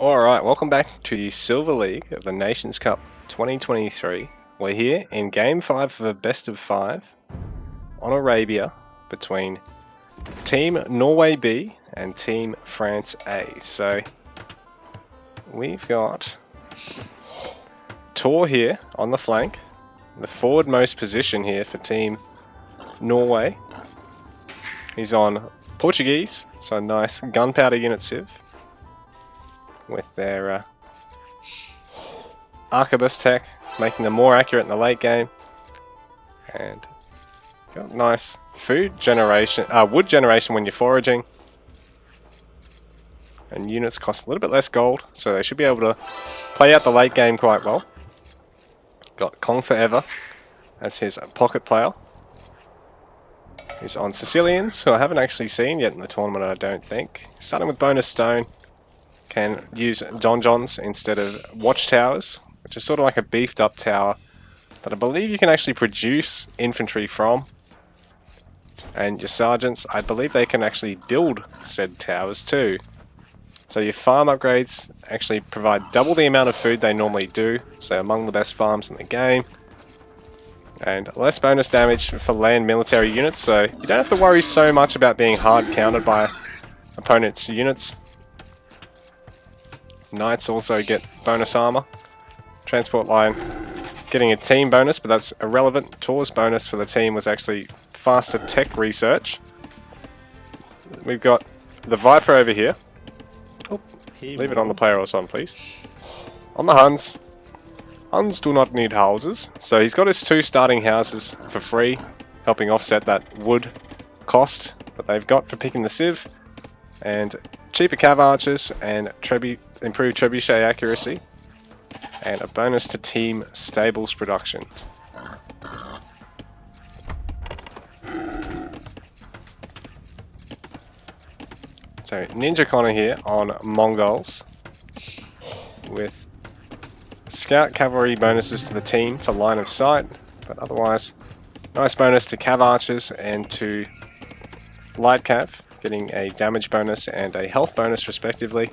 Alright, welcome back to the Silver League of the Nations Cup 2023. We're here in Game 5 of a best of 5 on Arabia between Team Norway B and Team France A. So we've got Tor here on the flank, the forwardmost position here for Team Norway. He's on Portuguese, so a nice gunpowder unit civ with their arquebus tech, making them more accurate in the late game. And got nice food generation, wood generation when you're foraging. And units cost a little bit less gold, so they should be able to play out the late game quite well. Got Kong Forever as his pocket player. He's on Sicilians, who I haven't actually seen yet in the tournament, I don't think. Starting with bonus stone. Can use donjons instead of watchtowers, which is sort of like a beefed up tower that I believe you can actually produce infantry from. And your sergeants, I believe they can actually build said towers too. So your farm upgrades actually provide double the amount of food they normally do, so among the best farms in the game. And less bonus damage for land military units, so you don't have to worry so much about being hard countered by opponents' units. Knights also get bonus armor. Transport line getting a team bonus, but that's irrelevant. Tor's bonus for the team was actually faster tech research. We've got the Viper over here. Oh, leave it on the player or something, please. On the Huns. Huns do not need houses, so he's got his 2 starting houses for free, helping offset that wood cost that they've got for picking the civ. And cheaper cav archers and improved trebuchet accuracy, and a bonus to team stables production. So Ninja Connor here on Mongols with scout cavalry bonuses to the team for line of sight, but otherwise nice bonus to cav archers and to light cav, getting a damage bonus and a health bonus respectively.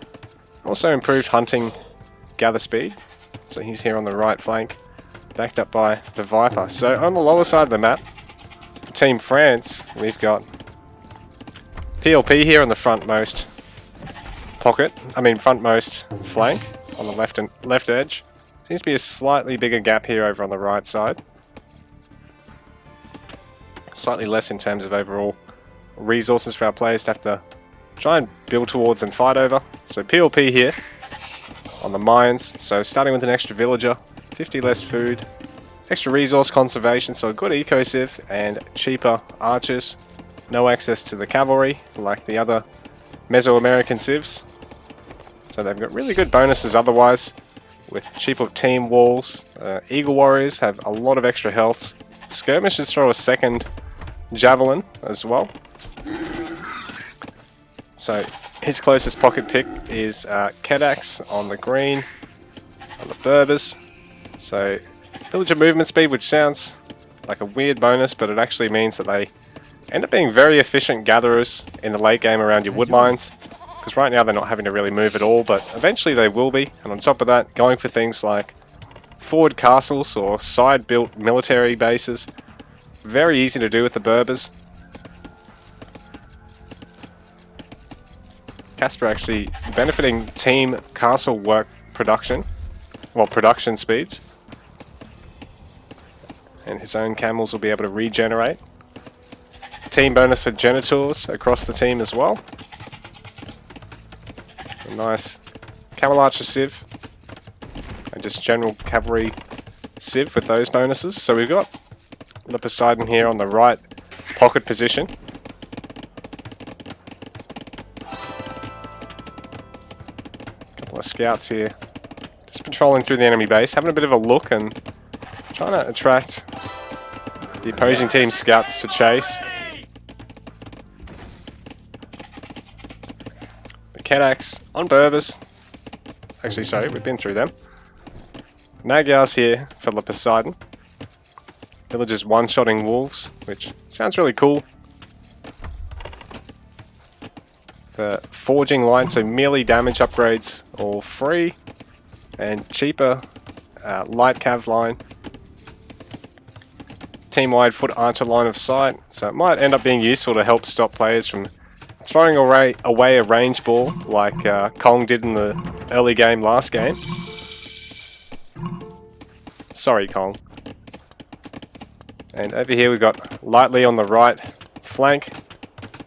Also improved hunting gather speed, so he's here on the right flank, backed up by the Viper. So on the lower side of the map, Team France, we've got PLP here on the frontmost frontmost flank on the left edge. Seems to be a slightly bigger gap here over on the right side. Slightly less in terms of overall resources for our players to have to try and build towards and fight over. So PLP here on the mines, so starting with an extra villager, 50 less food, extra resource conservation, so a good eco civ and cheaper archers, no access to the cavalry like the other Mesoamerican civs. So they've got really good bonuses otherwise with cheaper team walls. Eagle warriors have a lot of extra health. Skirmishers throw a second javelin as well. So his closest pocket pick is Kedax on the green, on the Berbers. So villager movement speed, which sounds like a weird bonus, but it actually means that they end up being very efficient gatherers in the late game around your wood lines. Because right now they're not having to really move at all, but eventually they will be. And on top of that, going for things like forward castles or side-built military bases. Very easy to do with the Berbers. Casper actually benefiting team castle work production, well, production speeds. And his own camels will be able to regenerate. Team bonus for genitors across the team as well. A nice camel archer civ. And just general cavalry civ with those bonuses. So we've got the Poseidon here on the right pocket position. Couple of scouts here, just patrolling through the enemy base, having a bit of a look and trying to attract the opposing team's scouts to chase. The Kedax on Berbers. Actually, sorry, we've been through them. Magyars here for the Poseidon. Villagers one-shotting wolves, which sounds really cool. the forging line, so melee damage upgrades all free, and cheaper light cav line. Team-wide foot archer line of sight, so it might end up being useful to help stop players from throwing away a range ball like Kong did in the early game last game. Sorry, Kong. And over here we've got Lightly on the right flank.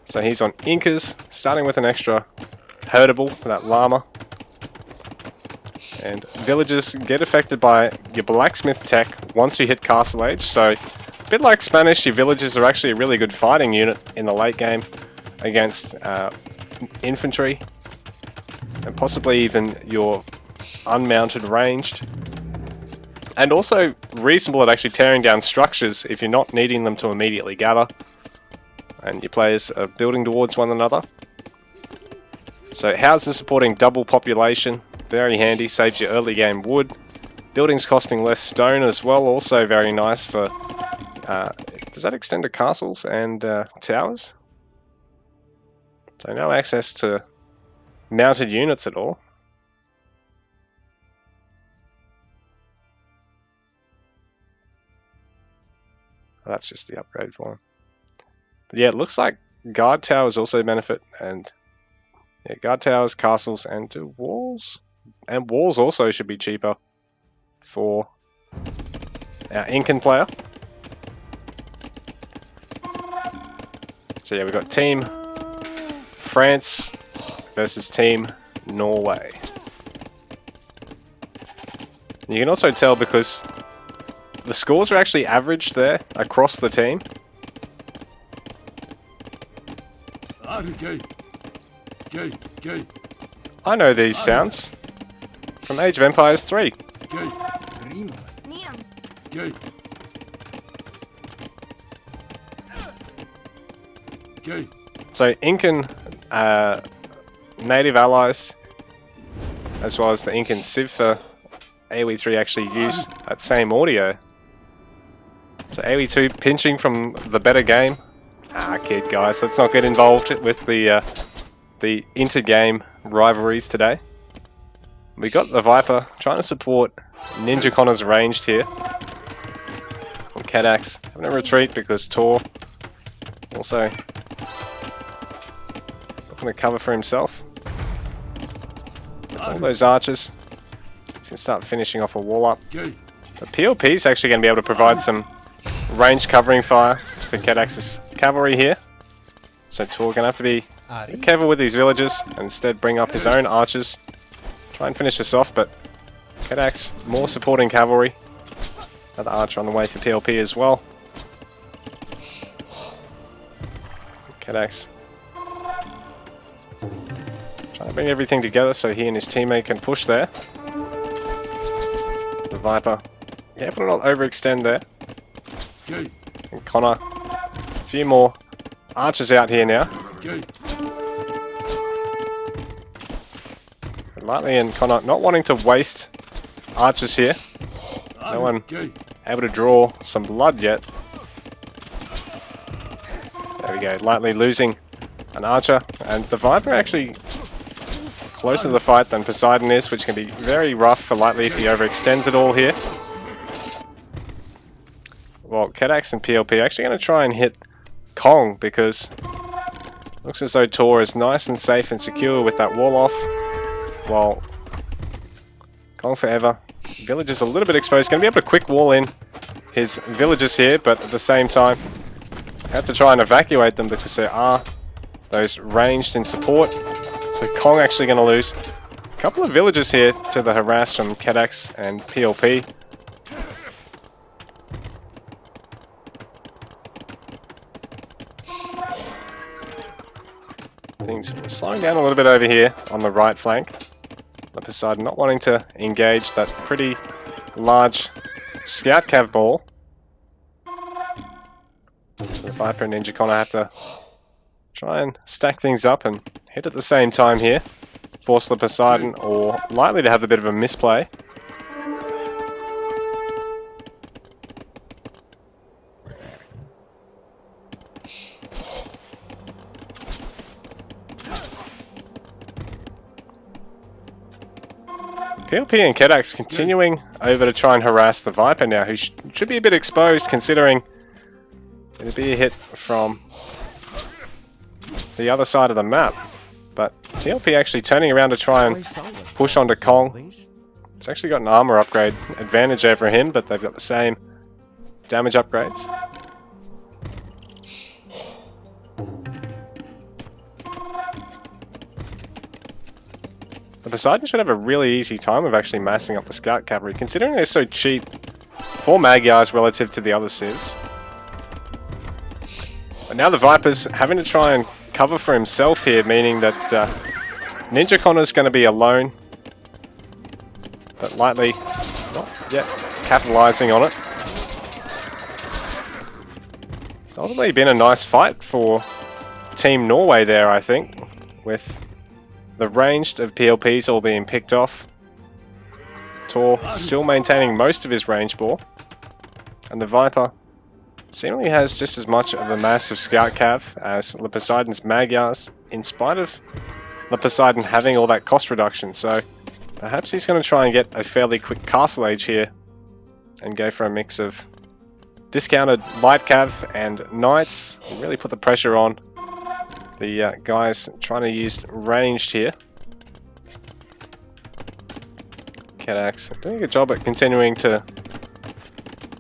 So he's on Incas, starting with an extra herdable for that llama. And villagers get affected by your blacksmith tech once you hit castle age. So a bit like Spanish, your villagers are actually a really good fighting unit in the late game against infantry. And possibly even your unmounted ranged. And also reasonable at actually tearing down structures if you're not needing them to immediately gather. And your players are building towards one another. So houses supporting double population, very handy, saves you early game wood. Buildings costing less stone as well, also very nice for... does that extend to castles and towers? So no access to mounted units at all. That's just the upgrade for him. But yeah, it looks like guard towers also benefit, and yeah, guard towers, castles, and walls. And walls also should be cheaper for our Incan player. So yeah, we've got Team France versus Team Norway. You can also tell because the scores are actually averaged there across the team. I know these sounds from Age of Empires 3. So Incan native allies, as well as the Incan Civ for AoE3 actually use that same audio. So AoE2 pinching from the better game. Ah, kid, guys, let's not get involved with the inter-game rivalries today. We got the Viper trying to support Ninja Connor's ranged here. And Cadax having a retreat because Tor also looking to cover for himself. All those archers. He's going to start finishing off a wall up. The PLP is actually going to be able to provide some range covering fire for Cadax's cavalry here. So Tor going to have to be careful with these villagers and instead bring up his own archers. Try and finish this off, but Cadax more supporting cavalry. Another archer on the way for PLP as well. Cadax trying to bring everything together so he and his teammate can push there. The Viper, careful to not overextend there. And Connor, a few more archers out here now. Lightly and Connor not wanting to waste archers here. No one able to draw some blood yet. There we go, Lightly losing an archer, and the Viper actually closer to the fight than Poseidon is, which can be very rough for Lightly if he overextends it all here. Well, Cadax and PLP are actually going to try and hit Kong because it looks as though Tor is nice and safe and secure with that wall off, while Kong forever. Villagers a little bit exposed, going to be able to quick wall in his villagers here, but at the same time have to try and evacuate them because there are those ranged in support. So Kong actually going to lose a couple of villagers here to the harass from Cadax and PLP. Things slowing down a little bit over here on the right flank. The Poseidon not wanting to engage that pretty large scout cav ball. So the Viper and Ninja Connor have to try and stack things up and hit at the same time here. Force the Poseidon, or likely to have a bit of a misplay. PLP and Kedax continuing over to try and harass the Viper now, who should be a bit exposed considering it'll be a hit from the other side of the map. But PLP actually turning around to try and push onto Kong. It's actually got an armor upgrade advantage over him, but they've got the same damage upgrades. The Poseidon should have a really easy time of actually massing up the Scout Cavalry, considering they're so cheap for Magyars relative to the other civs. But now the Viper's having to try and cover for himself here, meaning that Ninja Connor's going to be alone, but lightly not yet capitalizing on it. It's ultimately been a nice fight for Team Norway there, I think, with the ranged of PLPs all being picked off. Tor still maintaining most of his range ball, and the Viper seemingly has just as much of a massive Scout Cav as the Poseidon's Magyars, in spite of the Poseidon having all that cost reduction. So perhaps he's going to try and get a fairly quick Castle Age here and go for a mix of discounted Light Cav and Knights and really put the pressure on the guys trying to use ranged here. Kedax doing a good job at continuing to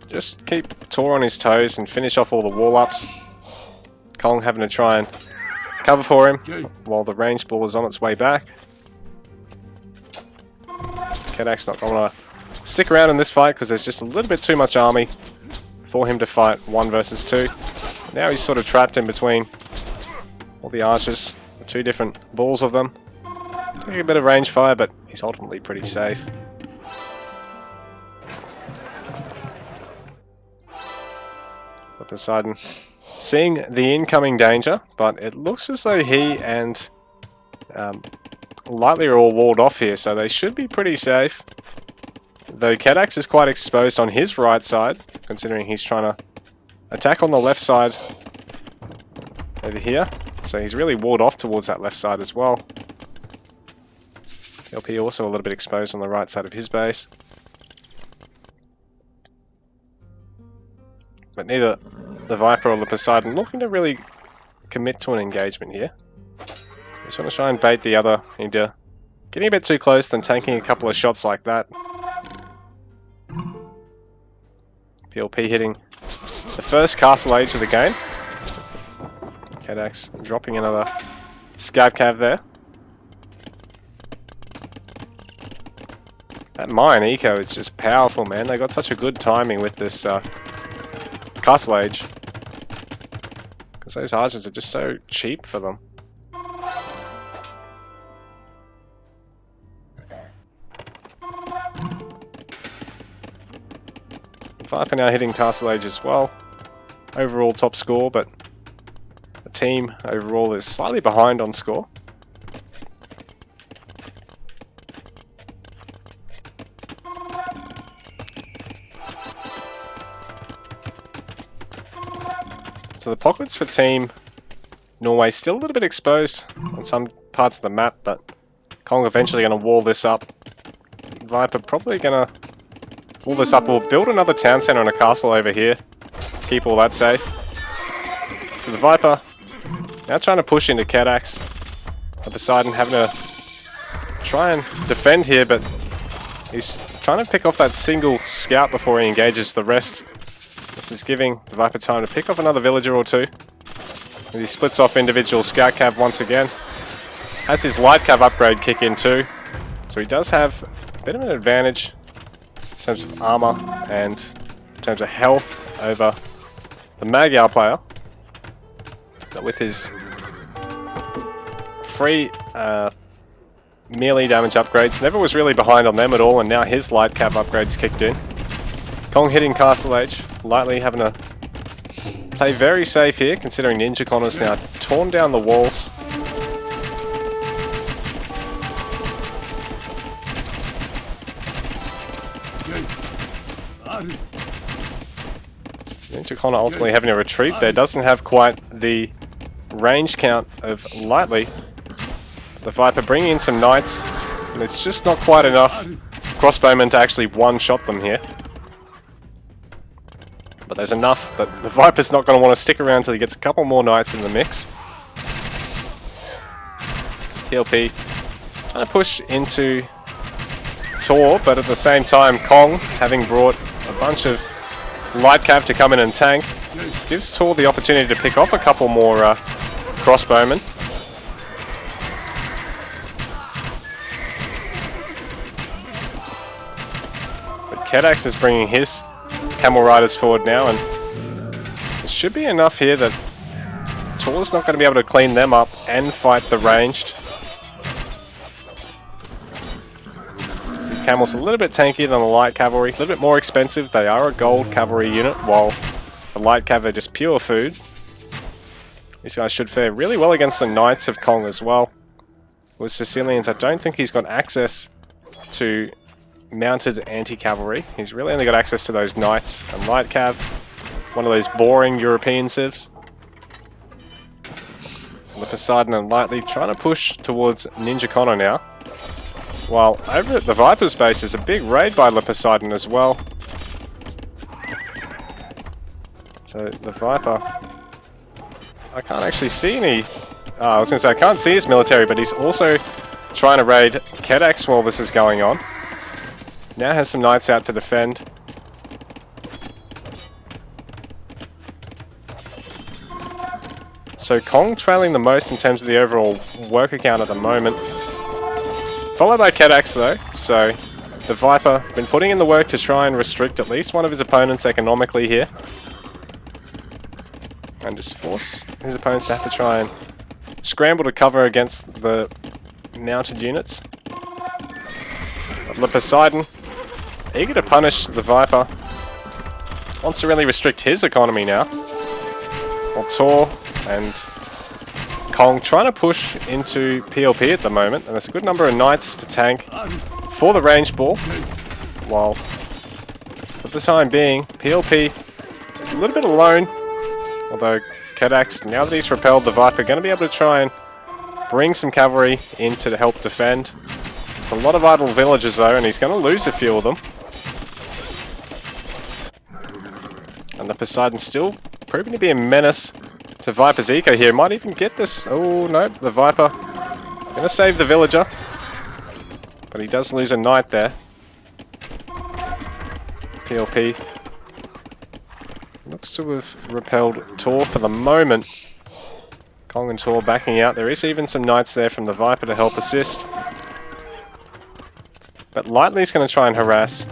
just keep Tor on his toes and finish off all the wall ups. Kong having to try and cover for him while the ranged ball is on its way back. Kedax not going to stick around in this fight because there's just a little bit too much army for him to fight 1 versus 2. Now he's sort of trapped in between all the archers, the 2 different balls of them. Taking a bit of range fire, but he's ultimately pretty safe. The Poseidon seeing the incoming danger, but it looks as though he and Lightly are all walled off here, so they should be pretty safe. Though Kedax is quite exposed on his right side, considering he's trying to attack on the left side over here. So he's really walled off towards that left side as well. LP also a little bit exposed on the right side of his base. But neither the Viper or the Poseidon looking to really commit to an engagement here. Just want to try and bait the other into getting a bit too close, then tanking a couple of shots like that. PLP hitting the first Castle Age of the game. Kedax dropping another Scout Cav there. That mine eco is just powerful, man. They got such a good timing with this Castle Age, because those archers are just so cheap for them. Viper now hitting Castle Age as well. Overall top score, but the team overall is slightly behind on score. So the pockets for Team Norway still a little bit exposed on some parts of the map, but Kong eventually going to wall this up. Viper probably going to wall this up. We'll build another town center and a castle over here. Keep all that safe. So the Viper now trying to push into Kedax. The Poseidon having to try and defend here, but he's trying to pick off that single scout before he engages the rest. This is giving the Viper time to pick off another villager or two. And he splits off individual scout cav once again. Has his light cav upgrade kick in too. So he does have a bit of an advantage in terms of armor and in terms of health over the Magyar player. But with his free melee damage upgrades, never was really behind on them at all, and now his light cav upgrades kicked in. Kong hitting Castle Age, Lightly having to play very safe here, considering Ninja Connor's now torn down the walls. Ninja Connor ultimately having to retreat there, doesn't have quite the range count of Lightly. The Viper bringing in some Knights, And it's just not quite enough crossbowmen to actually one-shot them here. But there's enough that the Viper's not going to want to stick around until he gets a couple more knights in the mix. PLP trying to push into Tor, but at the same time Kong, having brought a bunch of light cav to come in and tank, this gives Tor the opportunity to pick off a couple more crossbowmen. But Kedax is bringing his Camel Riders forward now, and it should be enough here that Tor's not going to be able to clean them up and fight the ranged. The Camel's a little bit tankier than the light cavalry, a little bit more expensive. They are a gold cavalry unit, while the light cav are just pure food. These guys should fare really well against the Knights of Kong as well. With Sicilians, I don't think he's got access to mounted anti-cavalry. He's really only got access to those Knights and light cav. One of those boring European civs. The Poseidon and Lightly trying to push towards Ninja Connor now. While over at the Viper's base is a big raid by the Poseidon as well. So the Viper, I can't actually see any. I was going to say I can't see his military, but he's also trying to raid Kedax while this is going on. Now has some knights out to defend. So Kong trailing the most in terms of the overall worker count at the moment. Followed by Kedax though, so the Viper been putting in the work to try and restrict at least one of his opponents economically here. And just force his opponents to have to try and scramble to cover against the mounted units. But the Poseidon, eager to punish the Viper, wants to really restrict his economy now. While Tor and Kong trying to push into PLP at the moment, and there's a good number of knights to tank for the range ball. While for the time being, PLP is a little bit alone. Although Kedax, now that he's repelled the Viper, going to be able to try and bring some cavalry in to help defend. It's a lot of idle villagers though, and he's going to lose a few of them. And the Poseidon still proving to be a menace to Viper's eco here. Might even get this. Oh no, the Viper going to save the villager. But he does lose a knight there. PLP looks to have repelled Tor for the moment. Kong and Tor backing out. There is even some knights there from the Viper to help assist. But Lightly's going to try and harass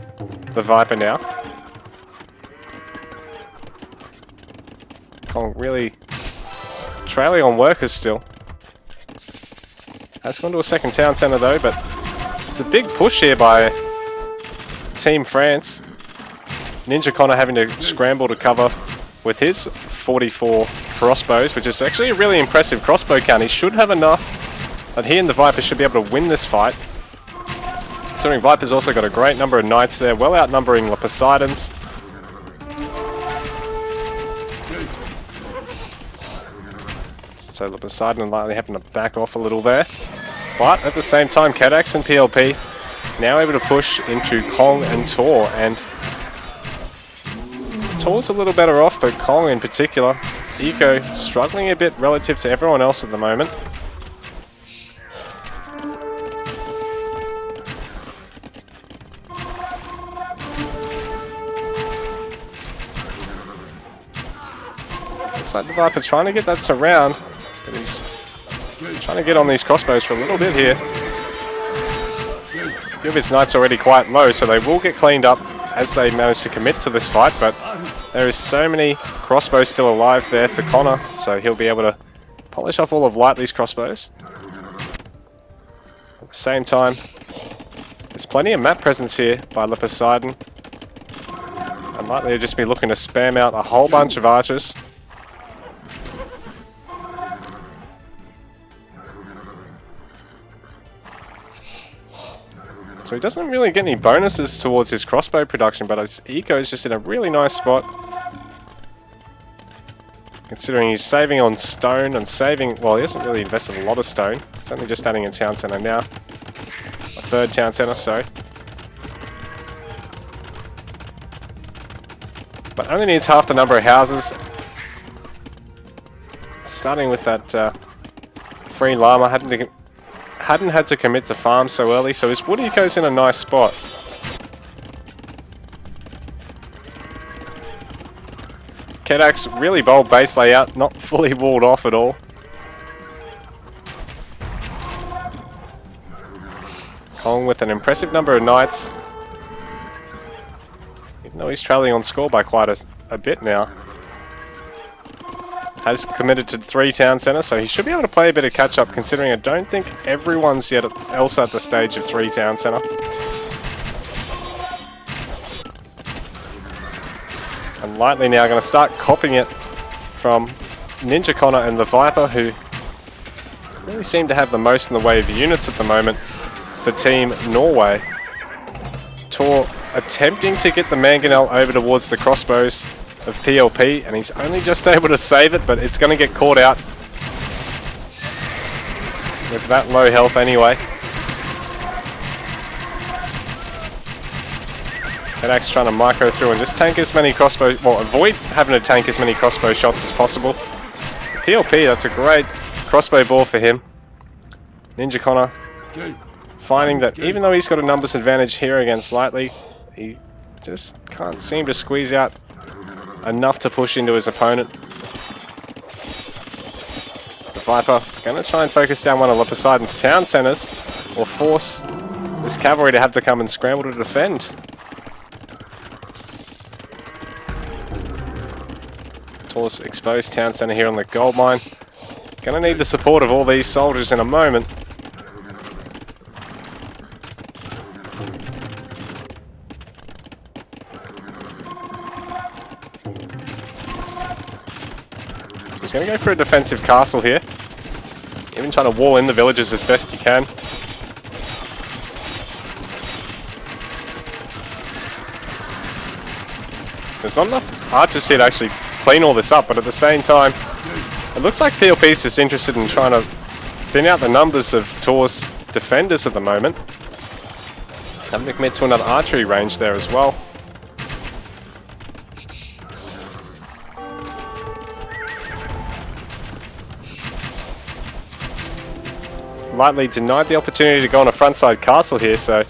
the Viper now. Kong really trailing on workers still. Has gone to a second town centre though, but it's a big push here by Team France. Ninja Connor having to scramble to cover with his 44 crossbows, which is actually a really impressive crossbow count. He should have enough that he and the Viper should be able to win this fight. Considering Viper's also got a great number of knights there, well outnumbering the Poseidons. So the Poseidon and Lightly having to back off a little there. But at the same time, Kedax and PLP now able to push into Kong and Tor, and Tor's a little better off, but Kong in particular, eco struggling a bit relative to everyone else at the moment. Looks like the Viper trying to get that surround, but he's trying to get on these crossbows for a little bit here. A few of his knights already quite low, so they will get cleaned up as they manage to commit to this fight, but there is so many crossbows still alive there for Connor, so he'll be able to polish off all of Lightly's crossbows. At the same time, there's plenty of map presence here by the Poseidon, and Lightly will just be looking to spam out a whole bunch of archers. So he doesn't really get any bonuses towards his crossbow production, but his eco is just in a really nice spot. Considering he's saving on stone and saving, well, he hasn't really invested a lot of stone. He's only just adding a town centre now. third town centre, sorry. But only needs half the number of houses. Starting with that free llama, hadn't had to commit to farm so early, so his wood eco's in a nice spot. Kedak's really bold base layout, not fully walled off at all. Kong with an impressive number of knights. Even though he's trailing on score by quite a bit now. Has committed to 3 town centres, so he should be able to play a bit of catch up, considering I don't think everyone's yet else at the stage of 3 town centre. And Lightly now going to start copying it from Ninja Connor and the Viper, who really seem to have the most in the way of units at the moment for Team Norway. Tor attempting to get the Mangonel over towards the crossbows of PLP, and he's only just able to save it, but it's going to get caught out with that low health anyway. Kedak's trying to micro through and just tank as many crossbow, well, avoid having to tank as many crossbow shots as possible. PLP, that's a great crossbow ball for him. Ninja Connor finding that even though he's got a numbers advantage here against Lightly, he just can't seem to squeeze out enough to push into his opponent. The Viper going to try and focus down one of Poseidon's town centres, or force this cavalry to have to come and scramble to defend. Tor's exposed town centre here on the gold mine. Going to need the support of all these soldiers in a moment. He's going to go for a defensive castle here. Even trying to wall in the villages as best he can. There's not enough archers here to actually clean all this up, but at the same time, it looks like PLP's just interested in trying to thin out the numbers of Tor's defenders at the moment. Having to commit to another archery range there as well. Lightly denied the opportunity to go on a frontside castle here, so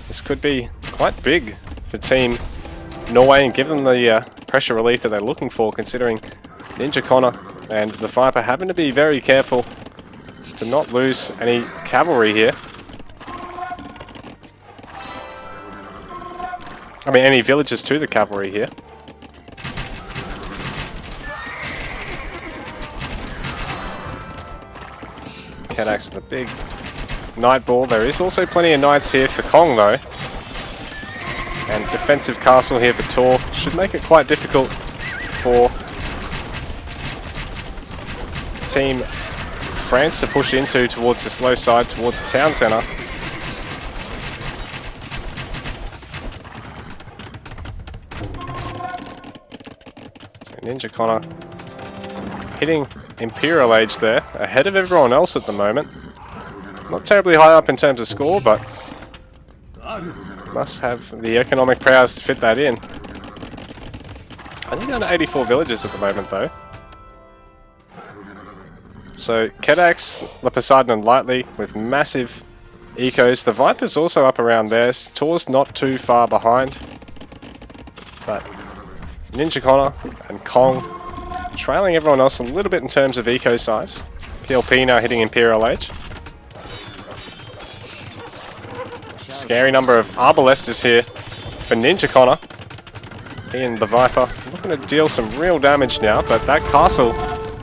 this could be quite big for Team Norway and give them the pressure relief that they're looking for, considering Ninja Connor and the Viper having to be very careful to not lose any cavalry here. I mean, any villagers to the cavalry here. Kedak's with a big knight ball. There is also plenty of knights here for Kong though. And defensive castle here for Tor should make it quite difficult for Team France to push into towards this low side, towards the town centre. So Ninja Connor hitting Imperial Age there, ahead of everyone else at the moment. Not terribly high up in terms of score, but must have the economic prowess to fit that in. Only down to 84 villages at the moment though. So Kedak's, Poseidon and Lightly with massive ecos. The Viper's also up around there. Tor's not too far behind. But Ninja Connor and Kong trailing everyone else a little bit in terms of eco size. PLP now hitting Imperial Age. Scary number of Arbalesters here for Ninja Connor. He and the Viper looking to deal some real damage now, but that castle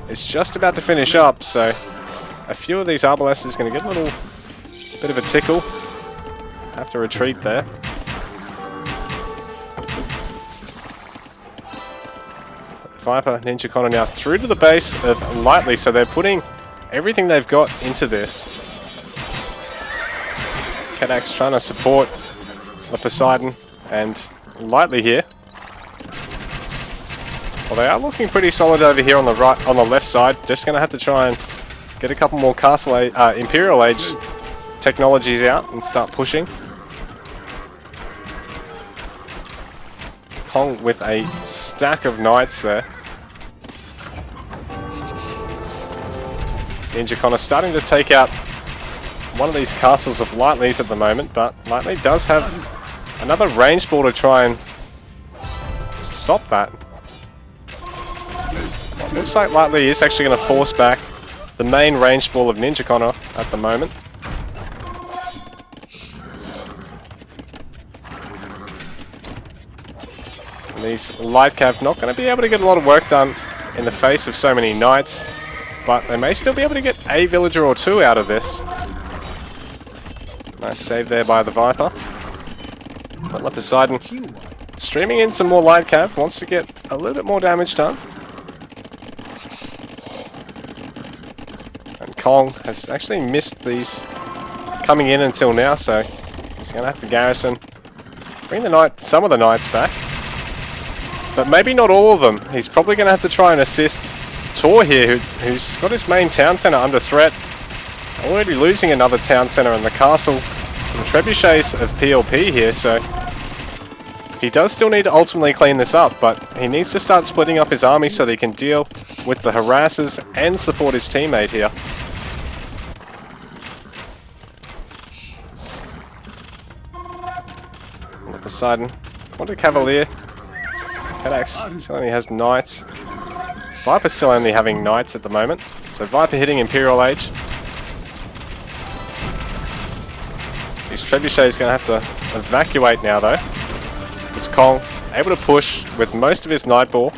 is just about to finish up, so a few of these Arbalesters are going to get a little bit of a tickle. Have to retreat there. Viper, Ninja Connor now through to the base of Lightly, so they're putting everything they've got into this. Kedak's trying to support the Poseidon and Lightly here. Well, they are looking pretty solid over here on the right, on the left side. Just going to have to try and get a couple more Imperial Age technologies out and start pushing. Kong with a stack of knights there. Ninja Connor starting to take out one of these castles of Lightly's at the moment, but Lightly does have another range ball to try and stop that. Well, looks like Lightly is actually going to force back the main range ball of Ninja Connor at the moment. And these Light Cav not going to be able to get a lot of work done in the face of so many knights, but they may still be able to get a villager or two out of this. Nice save there by the Viper. But Poseidon streaming in some more Light Cav, wants to get a little bit more damage done. And Kong has actually missed these coming in until now, so he's going to have to garrison, bring the some of the knights back. But maybe not all of them. He's probably going to have to try and assist Tor here, who's got his main town centre under threat. Already losing another town centre in the castle. The trebuchets of PLP here, so he does still need to ultimately clean this up, but he needs to start splitting up his army so that he can deal with the harassers and support his teammate here. And Poseidon, Quantum Cavalier. Kedax still only has knights. Viper still only having knights at the moment, so Viper hitting Imperial Age. His trebuchet is going to have to evacuate now though. It's Kong able to push with most of his Nightball.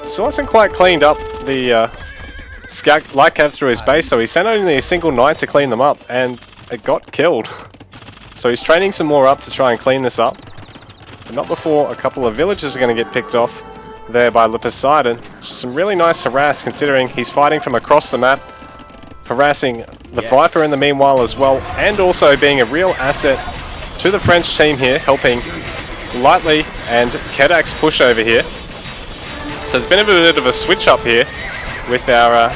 Still hasn't quite cleaned up the Scout Light Cav through his base, so he sent only a single Knight to clean them up, and it got killed. So he's training some more up to try and clean this up. But not before a couple of villagers are going to get picked off there by Poseidon. Just some really nice harass considering he's fighting from across the map, harassing the Viper in the meanwhile as well, and also being a real asset to the French team here, helping Lightly and Kedax push over here. So it's been a bit of a switch up here with our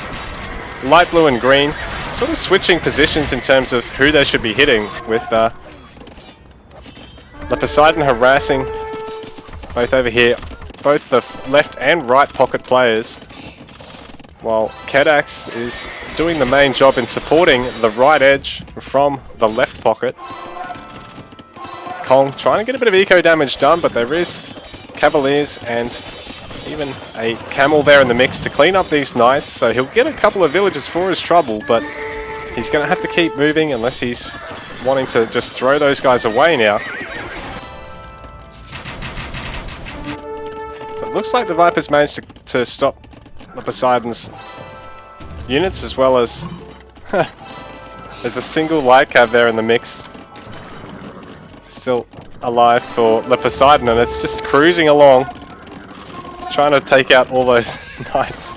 light blue and green sort of switching positions in terms of who they should be hitting, with the Poseidon harassing both over here, both the left and right pocket players, while Kedax is doing the main job in supporting the right edge from the left pocket. Kong trying to get a bit of eco damage done, but there is Cavaliers and even a Camel there in the mix to clean up these Knights, so he'll get a couple of villagers for his trouble, but he's going to have to keep moving unless he's wanting to just throw those guys away now. So it looks like the Vipers managed to stop the Poseidon's units, as well as there's a single Light Cav there in the mix. Still alive for the Poseidon, and it's just cruising along, trying to take out all those knights.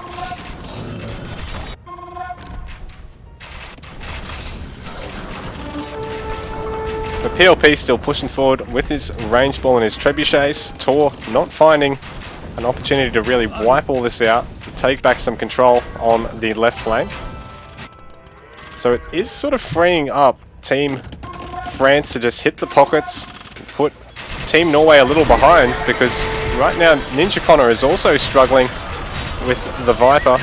The PLP still pushing forward with his range ball and his trebuchets. Tor not finding an opportunity to really wipe all this out, to take back some control on the left flank. So it is sort of freeing up Team France to just hit the pockets, put Team Norway a little behind, because right now Ninja Connor is also struggling with the Viper,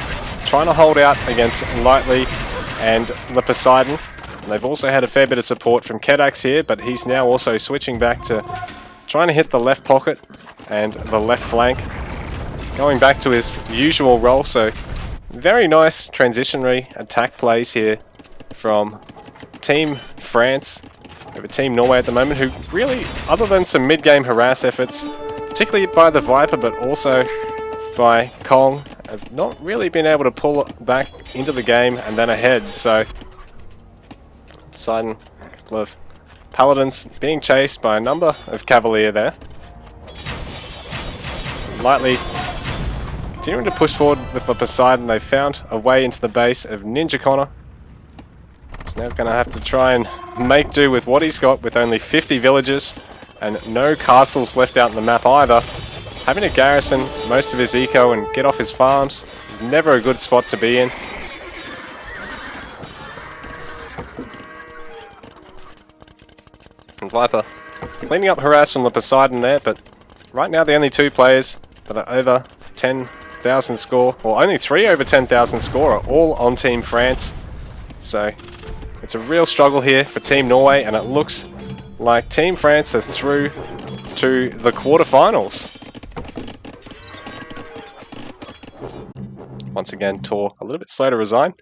trying to hold out against Lightly and the Poseidon. And they've also had a fair bit of support from Kedax here, but he's now also switching back to trying to hit the left pocket and the left flank, going back to his usual role. So very nice transitionary attack plays here from Team France over Team Norway at the moment, who really, other than some mid-game harass efforts, particularly by the Viper but also by Kong, have not really been able to pull back into the game and then ahead. So Poseidon, a couple of Paladins being chased by a number of Cavalier there. Lightly continuing to push forward with the Poseidon. They found a way into the base of Ninja Connor. He's now going to have to try and make do with what he's got, with only 50 villagers and no castles left out in the map either. Having to garrison most of his eco and get off his farms is never a good spot to be in. And Viper cleaning up harass from the Poseidon there, but right now the only two players that are over 10,000 score, or only 3 over 10,000 score, are all on Team France. So it's a real struggle here for Team Norway, and it looks like Team France are through to the quarterfinals. Once again, Tor a little bit slow to resign.